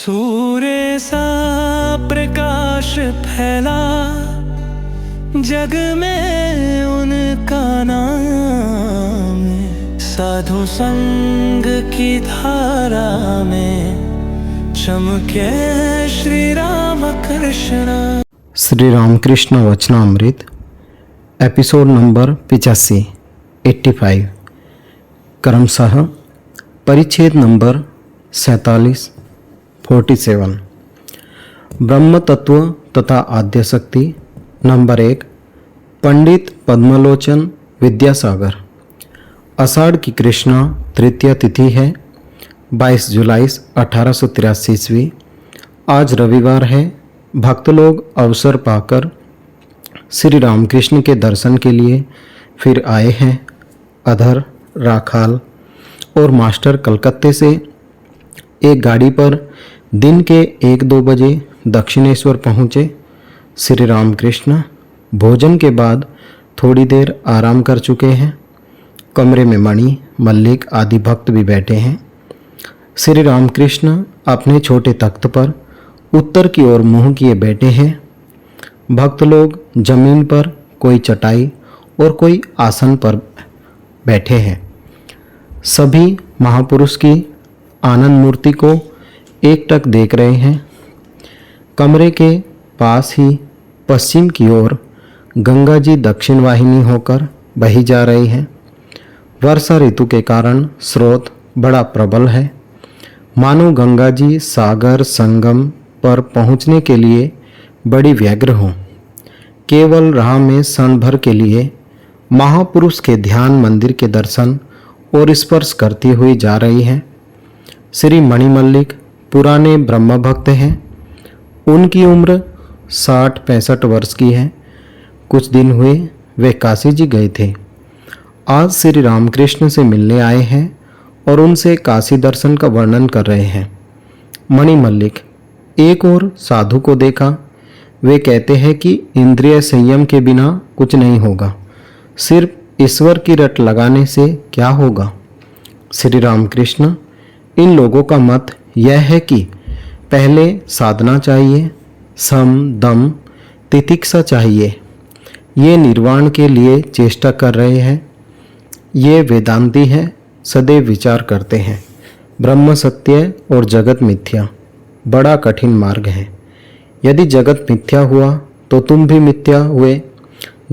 सूर्य सा प्रकाश फैला जग में उनका नाम, साधु संग की धारा में चमके श्री राम कृष्ण। श्री रामकृष्ण वचनामृत एपिसोड नंबर 85 क्रमशः परिच्छेद नंबर 47 ब्रह्म तत्व तथा आद्य शक्ति। नंबर 1 पंडित पद्मलोचन विद्यासागर। आषाढ़ की कृष्णा तृतीय तिथि है, 22 जुलाई 1883 ईस्वी। आज रविवार है। भक्त लोग अवसर पाकर श्री रामकृष्ण के दर्शन के लिए फिर आए हैं। अधर, राखाल और मास्टर कलकत्ते से एक गाड़ी पर दिन के 1-2 बजे दक्षिणेश्वर पहुँचे। श्री रामकृष्ण भोजन के बाद थोड़ी देर आराम कर चुके हैं। कमरे में मणि, मल्लिक आदि भक्त भी बैठे हैं। श्री रामकृष्ण अपने छोटे तख्त पर उत्तर की ओर मुँह किए बैठे हैं। भक्त लोग जमीन पर, कोई चटाई और कोई आसन पर बैठे हैं। सभी महापुरुष की आनंद मूर्ति को एकटक देख रहे हैं। कमरे के पास ही पश्चिम की ओर गंगा जी दक्षिण वाहिनी होकर बही जा रही है। वर्षा ऋतु के कारण स्रोत बड़ा प्रबल है। मानो गंगा जी सागर संगम पर पहुंचने के लिए बड़ी व्यग्र हों। केवल राह में क्षण भर के लिए महापुरुष के ध्यान मंदिर के दर्शन और स्पर्श करती हुई जा रही है। श्री मणिमल्लिक पुराने ब्रह्म भक्त हैं। उनकी उम्र 60-65 वर्ष की है। कुछ दिन हुए वे काशी जी गए थे। आज श्री रामकृष्ण से मिलने आए हैं और उनसे काशी दर्शन का वर्णन कर रहे हैं। मणिमल्लिक एक और साधु को देखा। वे कहते हैं कि इंद्रिय संयम के बिना कुछ नहीं होगा, सिर्फ ईश्वर की रट लगाने से क्या होगा। श्री रामकृष्ण इन लोगों का मत यह है कि पहले साधना चाहिए, सम दम तितिक्षा चाहिए। ये निर्वाण के लिए चेष्टा कर रहे हैं। ये वेदांती हैं, सदैव विचार करते हैं। ब्रह्म सत्य और जगत मिथ्या बड़ा कठिन मार्ग है। यदि जगत मिथ्या हुआ तो तुम भी मिथ्या हुए।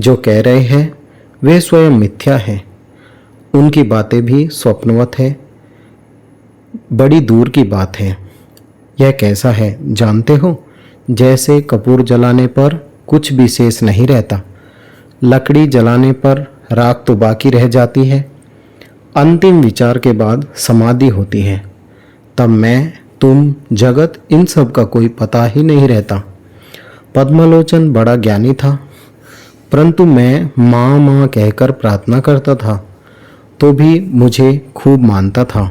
जो कह रहे हैं वे स्वयं मिथ्या हैं। उनकी बातें भी स्वप्नवत है, बड़ी दूर की बात है। यह कैसा है जानते हो? जैसे कपूर जलाने पर कुछ भी शेष नहीं रहता, लकड़ी जलाने पर राख तो बाकी रह जाती है। अंतिम विचार के बाद समाधि होती है। तब मैं, तुम, जगत इन सब का कोई पता ही नहीं रहता। पद्मलोचन बड़ा ज्ञानी था, परंतु मैं माँ माँ कहकर प्रार्थना करता था तो भी मुझे खूब मानता था।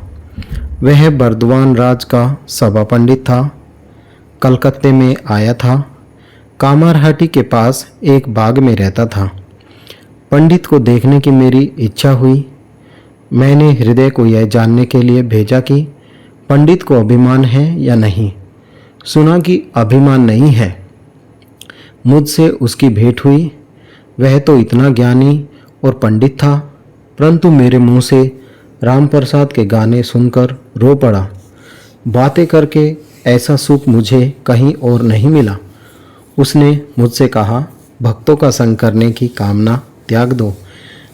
वह बर्दवान राज का सभा पंडित था। कलकत्ते में आया था। कामारहाटी के पास एक बाग में रहता था। पंडित को देखने की मेरी इच्छा हुई। मैंने हृदय को यह जानने के लिए भेजा कि पंडित को अभिमान है या नहीं। सुना कि अभिमान नहीं है। मुझसे उसकी भेंट हुई। वह तो इतना ज्ञानी और पंडित था, परंतु मेरे मुंह से राम प्रसाद के गाने सुनकर रो पड़ा। बातें करके ऐसा सुख मुझे कहीं और नहीं मिला। उसने मुझसे कहा, भक्तों का संग करने की कामना त्याग दो,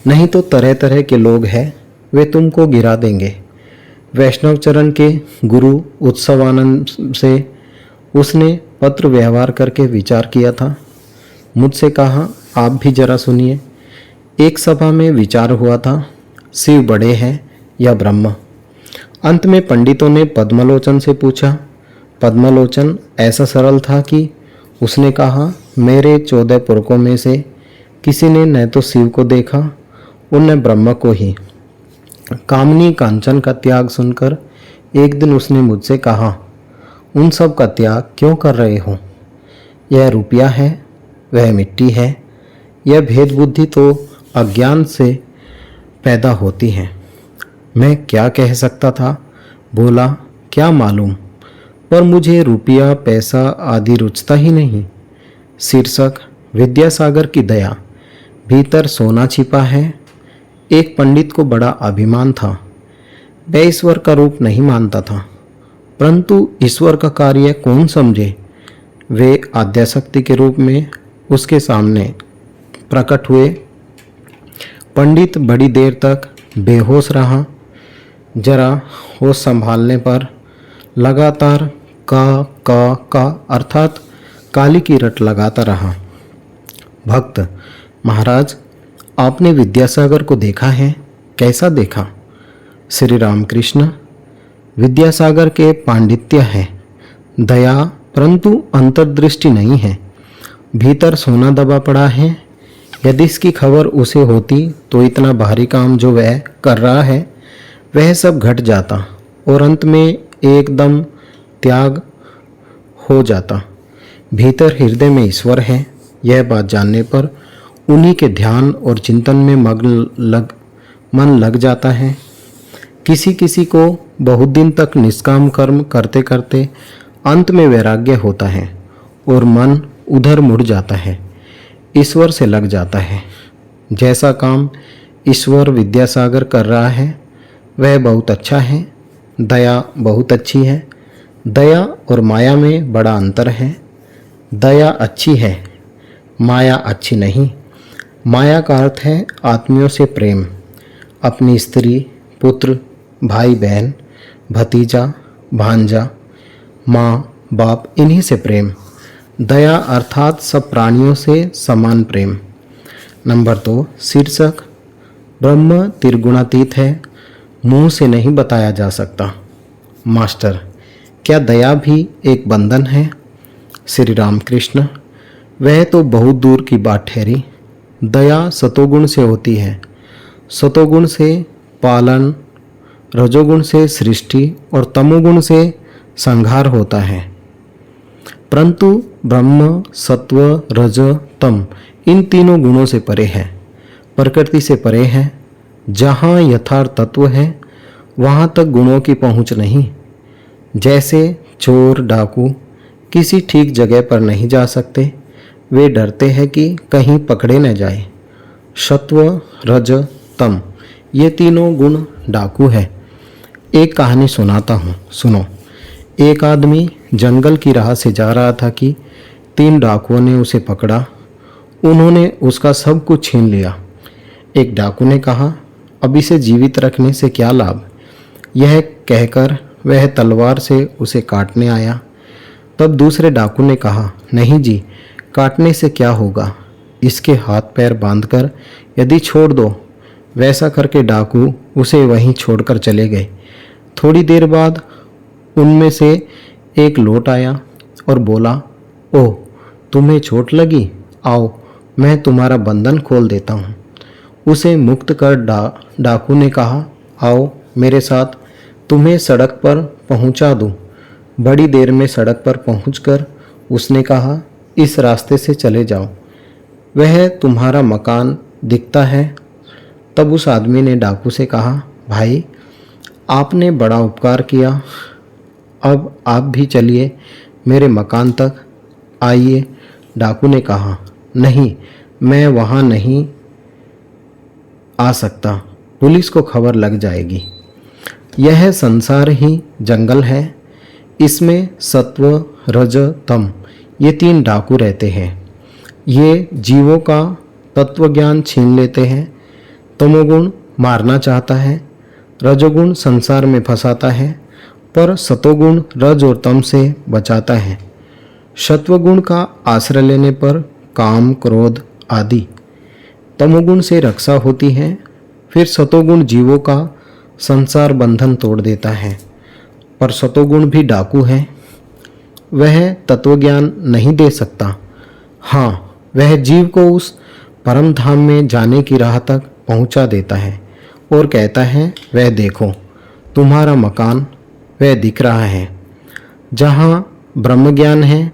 नहीं तो तरह तरह के लोग हैं, वे तुमको गिरा देंगे। वैष्णव चरण के गुरु उत्सवानंद से उसने पत्र व्यवहार करके विचार किया था। मुझसे कहा, आप भी जरा सुनिए। एक सभा में विचार हुआ था, शिव बड़े हैं या ब्रह्म। अंत में पंडितों ने पद्मलोचन से पूछा। पद्मलोचन ऐसा सरल था कि उसने कहा, मेरे 14 पुरखों में से किसी ने न तो शिव को देखा और न ब्रह्म को ही। कामनी कांचन का त्याग सुनकर एक दिन उसने मुझसे कहा, उन सब का त्याग क्यों कर रहे हो? यह रुपया है, वह मिट्टी है। यह भेद बुद्धि तो अज्ञान से पैदा होती है। मैं क्या कह सकता था? बोला, क्या मालूम। पर मुझे रुपया पैसा आदि रुचता ही नहीं। शीर्षक विद्यासागर की दया। भीतर सोना छिपा है। एक पंडित को बड़ा अभिमान था। वह ईश्वर का रूप नहीं मानता था, परंतु ईश्वर का कार्य कौन समझे। वे आद्याशक्ति के रूप में उसके सामने प्रकट हुए। पंडित बड़ी देर तक बेहोश रहा। जरा होश संभालने पर लगातार का अर्थात काली की रट लगाता रहा। भक्त, महाराज, आपने विद्यासागर को देखा है? कैसा देखा? श्री रामकृष्ण, विद्यासागर के पांडित्य है, दया, परंतु अंतर्दृष्टि नहीं है। भीतर सोना दबा पड़ा है। यदि इसकी खबर उसे होती तो इतना भारी काम जो वह कर रहा है वह सब घट जाता और अंत में एकदम त्याग हो जाता। भीतर हृदय में ईश्वर है, यह बात जानने पर उन्हीं के ध्यान और चिंतन में मन लग जाता है। किसी किसी को बहुत दिन तक निष्काम कर्म करते करते अंत में वैराग्य होता है और मन उधर मुड़ जाता है, ईश्वर से लग जाता है। जैसा काम ईश्वर विद्यासागर कर रहा है वह बहुत अच्छा है। दया बहुत अच्छी है। दया और माया में बड़ा अंतर है। दया अच्छी है, माया अच्छी नहीं। माया का अर्थ है आत्मियों से प्रेम, अपनी स्त्री, पुत्र, भाई बहन, भतीजा, भांजा, माँ बाप, इन्हीं से प्रेम। दया अर्थात सब प्राणियों से समान प्रेम। नंबर 2, शीर्षक ब्रह्म त्रिगुणातीत है, मुंह से नहीं बताया जा सकता। मास्टर, क्या दया भी एक बंधन है? श्री रामकृष्ण, वह तो बहुत दूर की बात ठहरी। दया सतोगुण से होती है। सतोगुण से पालन, रजोगुण से सृष्टि और तमोगुण से संहार होता है। परंतु ब्रह्म सत्व रज तम इन तीनों गुणों से परे है, प्रकृति से परे है। जहाँ यथार्थ तत्व है वहाँ तक गुणों की पहुँच नहीं। जैसे चोर डाकू किसी ठीक जगह पर नहीं जा सकते, वे डरते हैं कि कहीं पकड़े न जाए। सत्व रज तम ये तीनों गुण डाकू है। एक कहानी सुनाता हूँ, सुनो। एक आदमी जंगल की राह से जा रहा था कि 3 डाकुओं ने उसे पकड़ा। उन्होंने उसका सब कुछ छीन लिया। एक डाकू ने कहा, अब इसे जीवित रखने से क्या लाभ। यह कहकर वह तलवार से उसे काटने आया। तब दूसरे डाकू ने कहा, नहीं जी, काटने से क्या होगा, इसके हाथ पैर बांधकर यदि छोड़ दो। वैसा करके डाकू उसे वहीं छोड़कर चले गए। थोड़ी देर बाद उनमें से एक लौट आया और बोला, ओह, तुम्हें चोट लगी, आओ मैं तुम्हारा बंधन खोल देता हूँ। उसे मुक्त कर डाकू ने कहा, आओ मेरे साथ, तुम्हें सड़क पर पहुँचा दूँ। बड़ी देर में सड़क पर पहुँचकर उसने कहा, इस रास्ते से चले जाओ, वह तुम्हारा मकान दिखता है। तब उस आदमी ने डाकू से कहा, भाई आपने बड़ा उपकार किया, अब आप भी चलिए मेरे मकान तक। आइए। डाकू ने कहा, नहीं, मैं वहाँ नहीं आ सकता, पुलिस को खबर लग जाएगी। यह संसार ही जंगल है। इसमें सत्व रज तम ये 3 डाकू रहते हैं। ये जीवों का तत्व ज्ञान छीन लेते हैं। तमोगुण मारना चाहता है, रजोगुण संसार में फंसाता है, पर सतोगुण रज और तम से बचाता है। सत्वगुण का आश्रय लेने पर काम क्रोध आदि तमोगुण से रक्षा होती है। फिर सतोगुण जीवों का संसार बंधन तोड़ देता है। पर सतोगुण भी डाकू है। वह तत्वज्ञान नहीं दे सकता। हाँ, वह जीव को उस परम धाम में जाने की राह तक पहुंचा देता है और कहता है, वह देखो तुम्हारा मकान, वह दिख रहा है। जहाँ ब्रह्म ज्ञान है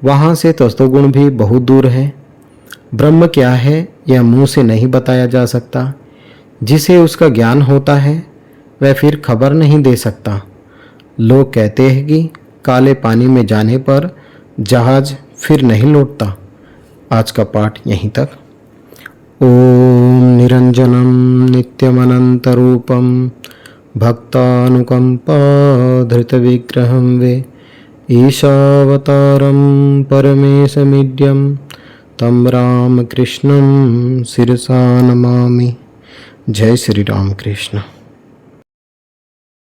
वहाँ से तत्वगुण भी बहुत दूर है। ब्रह्म क्या है यह मुंह से नहीं बताया जा सकता। जिसे उसका ज्ञान होता है वह फिर खबर नहीं दे सकता। लोग कहते हैं कि काले पानी में जाने पर जहाज फिर नहीं लौटता। आज का पाठ यहीं तक। ओम निरंजनम नित्यमनंतरूपम भक्तानुकंपाधृतविग्रहं वे ईशावतारं परमेशमीड्यं तं रामकृष्णं शिरसा नमामि। जय श्री राम कृष्ण।